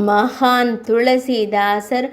மகான் துளசிதாசர்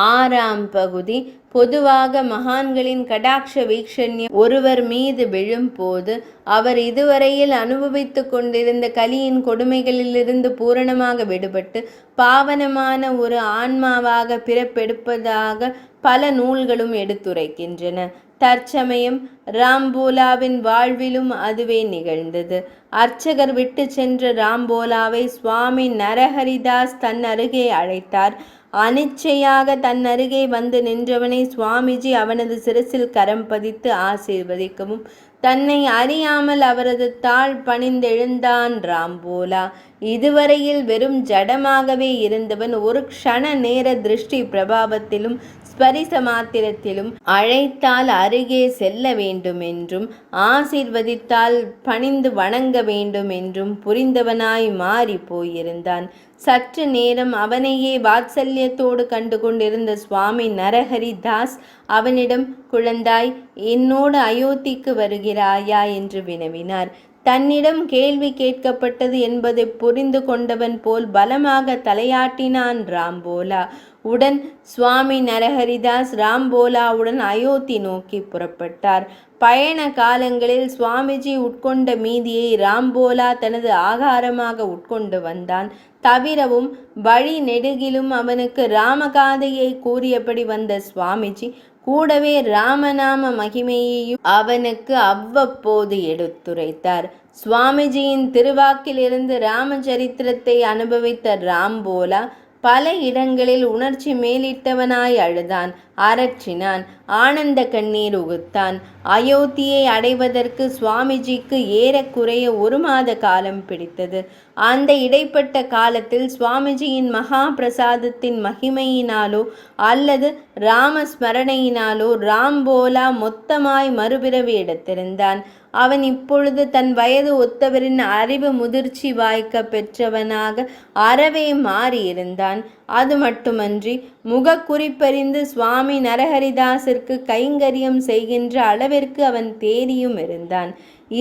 ஆறாம் பகுதி. பொதுவாக மகான்களின் கடாட்ச வீக்ஷண்யம் ஒருவர் மீது விழும்போது அவர் இதுவரையில் அனுபவித்து கொண்டிருந்த கலியின் கொடுமைகளிலிருந்து பூரணமாக விடுபட்டு பாவனமான ஒரு ஆன்மாவாக பிறப்பெடுப்பதாக பல நூல்களும் எடுத்துரைக்கின்றன. தற்சமயம் ராம்போலாவின் வாழ்விலும் அதுவே நிகழ்ந்தது. அர்ச்சகர் விட்டு சென்ற ராம்போலாவை சுவாமி நரஹரிதாஸ் தன் அருகே அழைத்தார். அனிச்சையாக தன் அருகே வந்து நின்றவனை சுவாமிஜி அவனது சிரசில் கரம் பதித்து ஆசீர்வதிக்கவும் தன்னை அறியாமல் அவரது தாழ் பணிந்தெழுந்தான் ராம்போலா. இதுவரையில் வெறும் ஜடமாகவே இருந்தவன் ஒரு க்ஷண நேர திருஷ்டி பிரபாவத்திலும் ஸ்பரிச மாத்திரத்திலும் அழைத்தால் அருகே செல்ல வேண்டும் என்றும் ஆசீர்வதித்தால் பணிந்து வணங்க வேண்டும் என்றும் புரிந்தவனாய் மாறி போயிருந்தான். சற்று நேரம் அவனையே வாத்சல்யத்தோடு கண்டு கொண்டிருந்த சுவாமி நரஹரிதாஸ் அவனிடம், குழந்தாய், என்னோடு அயோத்திக்கு வருகிறாயா என்று வினவினார். தன்னிடம் கேள்வி கேட்கப்பட்டது என்பதை புரிந்து கொண்டவன் போல் பலமாக தலையாட்டினான் ராம்போலா. உடன் சுவாமி நரஹரிதாஸ் ராம்போலாவுடன் அயோத்தி நோக்கி புறப்பட்டார். பயண காலங்களில் சுவாமிஜி உட்கொண்ட மீதியை ராம்போலா தனது ஆகாரமாக உட்கொண்டு வந்தான். தவிரவும் வழி நெடுகிலும் அவனுக்கு ராமகாதையை கூறியபடி வந்த சுவாமிஜி கூடவே ராமநாம மகிமையையும் அவனுக்கு அவ்வப்போது எடுத்துரைத்தார். சுவாமிஜியின் திருவாக்கிலிருந்து ராமச்சரித்திரத்தை அனுபவித்த ராம்போலா பல இடங்களில் உணர்ச்சி மேலிட்டவனாய் அழுதான், அரற்றினான், ஆனந்த கண்ணீர் உகுத்தான். அயோத்தியை அடைவதற்கு சுவாமிஜிக்கு ஏறக்குறைய 1 மாத காலம் பிடித்தது. அந்த இடைப்பட்ட காலத்தில் சுவாமிஜியின் மகா பிரசாதத்தின் மகிமையினாலோ அல்லது ராமஸ்மரணையினாலோ ராம்போலா மொத்தமாய் மறுபிறவி எடுத்திருந்தான். அவன் இப்பொழுது தன் வயது ஒத்தவரின் அறிவு முதிர்ச்சி வாய்க்க பெற்றவனாக அறவே மாறியிருந்தான். அது மட்டுமன்றி முகக்குறிப்பறிந்து சுவாமி நரஹரிதாசிற்கு கைங்கரியம் செய்கின்ற அளவிற்கு அவன் தேறியும் இருந்தான்.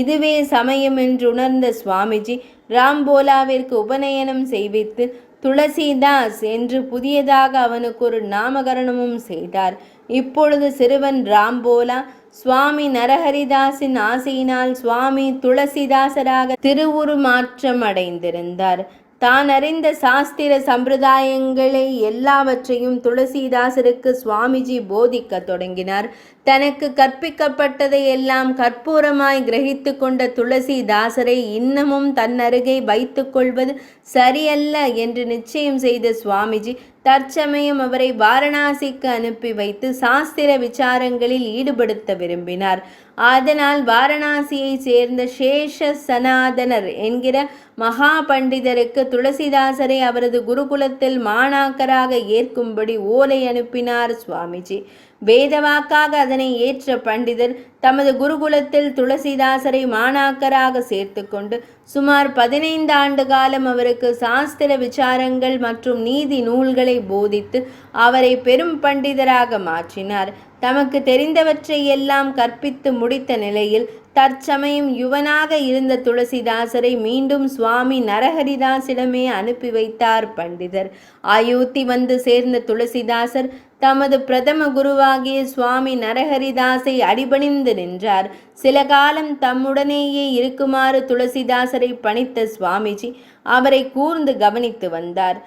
இதுவே சமயம் என்று உணர்ந்த சுவாமிஜி ராம்போலாவிற்கு உபநயனம் செய்வித்து துளசிதாஸ் என்று புதியதாக அவனுக்கு ஒரு நாமகரணமும் செய்தார். இப்பொழுது சிறுவன் ராம்போலா சுவாமி நரஹரிதாஸின் ஆசையினால் சுவாமி துளசிதாசராக திருவுருமாற்றம் அடைந்திருந்தார். தான் அறிந்த சாஸ்திர சம்பிரதாயங்களை எல்லாவற்றையும் துளசிதாசருக்கு சுவாமிஜி போதிக்க தொடங்கினார். தனக்கு கற்பிக்கப்பட்டதை எல்லாம் கற்பூரமாய் கிரகித்து கொண்ட துளசிதாசரை இன்னமும் தன்னருகே வைத்து கொள்வது சரியல்ல என்று நிச்சயம் செய்த சுவாமிஜி தற்சமயம் அவரை வாரணாசிக்கு அனுப்பி வைத்து சாஸ்திர விசாரங்களில் ஈடுபடுத்த விரும்பினார். அதனால் வாரணாசியை சேர்ந்த சேஷ சனாதனர் என்கிற மகா பண்டிதருக்கு துளசிதாசரை அவரது குருகுலத்தில் மாணாக்கராக ஏற்கும்படி ஓலை அனுப்பினார் சுவாமிஜி. வேதவாக்காக அதனை ஏற்ற பண்டிதர் தமது குருகுலத்தில் துளசிதாசரை மாணாக்கராக சேர்த்து கொண்டு சுமார் 15 ஆண்டு காலம் அவருக்கு சாஸ்திர விசாரங்கள் மற்றும் நீதி நூல்களை போதித்து அவரை பெரும் பண்டிதராக மாற்றினார். தமக்கு தெரிந்தவற்றை எல்லாம் கற்பித்து முடித்த நிலையில் தற்சமயம் யுவனாக இருந்த துளசிதாசரை மீண்டும் சுவாமி நரஹரிதாசிடமே அனுப்பி வைத்தார் பண்டிதர். அயோத்தி வந்து சேர்ந்த துளசிதாசர் தமது பிரதம குருவாகிய சுவாமி நரஹரிதாஸை அடிபணிந்து நின்றார். சில காலம் தம்முடனேயே இருக்குமாறு துளசிதாசரை பணித்த சுவாமிஜி அவரை கூர்ந்து கவனித்து வந்தார்.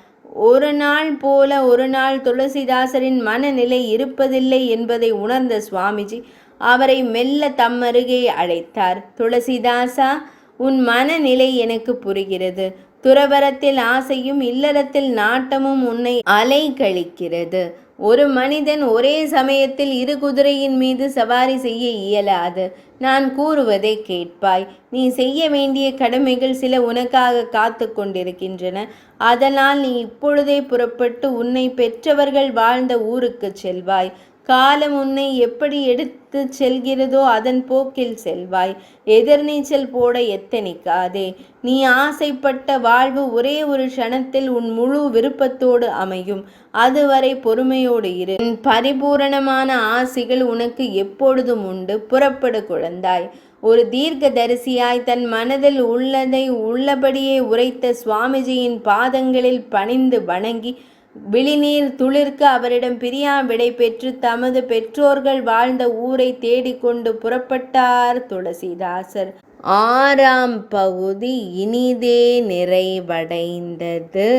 ஒரு நாள் போல ஒரு நாள் துளசிதாசரின் மனநிலை இருப்பதில்லை என்பதை உணர்ந்த சுவாமிஜி அவரை மெல்ல தம்மருகே அழைத்தார். துளசிதாசா, உன் மனநிலை எனக்கு புரிகிறது. துறவரத்தில் ஆசையும் இல்லறத்தில் நாட்டமும் உன்னை அலைக்கழிக்கிறது. ஒரு மனிதன் ஒரே சமயத்தில் 2 குதிரையின் மீது சவாரி செய்ய இயலாது. நான் கூறுவதை கேட்பாய். நீ செய்ய வேண்டிய கடமைகள் சில உனக்காக காத்து கொண்டிருக்கின்றன. அதனால் நீ இப்பொழுதே புறப்பட்டு உன்னை பெற்றவர்கள் வாழ்ந்த ஊருக்கு செல்வாய். காலம் உன்னை எப்படி எடுத்து செல்கிறதோ அதன் போக்கில் செல்வாய். எதிர்நீச்சல் போட எத்தனிக்காதே. நீ ஆசைப்பட்ட வாழ்வு ஒரே ஒரு க்ஷணத்தில் உன் முழு விருப்பத்தோடு அமையும். அதுவரை பொறுமையோடு இரு. பரிபூரணமான ஆசைகள் உனக்கு எப்பொழுதும் உண்டு. புறப்படு குழந்தாய். ஒரு தீர்க்கதரிசியாய் தன் மனதில் உள்ளதை உள்ளபடியே உரைத்த சுவாமிஜியின் பாதங்களில் பணிந்து வணங்கி விழிநீர் துளிர்க்க அவரிடம் பிரியா விடை பெற்று தமது பெற்றோர்கள் வாழ்ந்த ஊரை தேடிக்கொண்டு புறப்பட்டார் துளசிதாசர். 6ஆம் பகுதி இனிதே நிறைவடைந்தது.